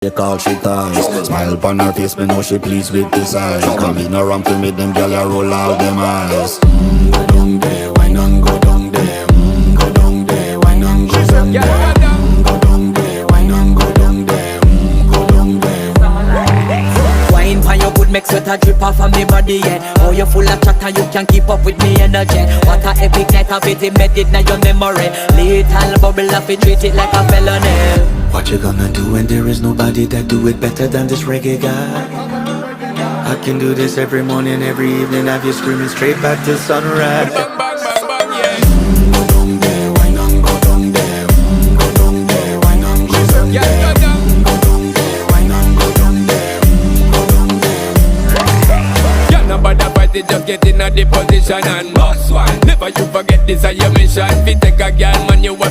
They call she ties. Smile upon her face, me know she pleased with this eyes. Come in around to me, them gyal a roll out them eyes. Go down there, why not go down there? Go down there, why not go down there? Go down there, why not go down there? Go down there. Wine pan your good, make sweat a drip off of me body, yeah. Oh, you full of chatter, you can't keep up with me energy. What a epic night of it, embedded in your memory. Little bubble of it, treat it like a felony. What you gonna do when there is nobody that do it better than this reggae guy? I can do this every morning, every evening, have you screaming straight back to sunrise. Bang, bang, bang, bang, yeah. Go down there, why not go down there? Go down there, why not go down there? Yeah, go down. Go down there, why not go down there? Go down there. Yeah, nobody fight it, just get in a the position and boss one. Never you forget this is your mission. Fi take a girl, man.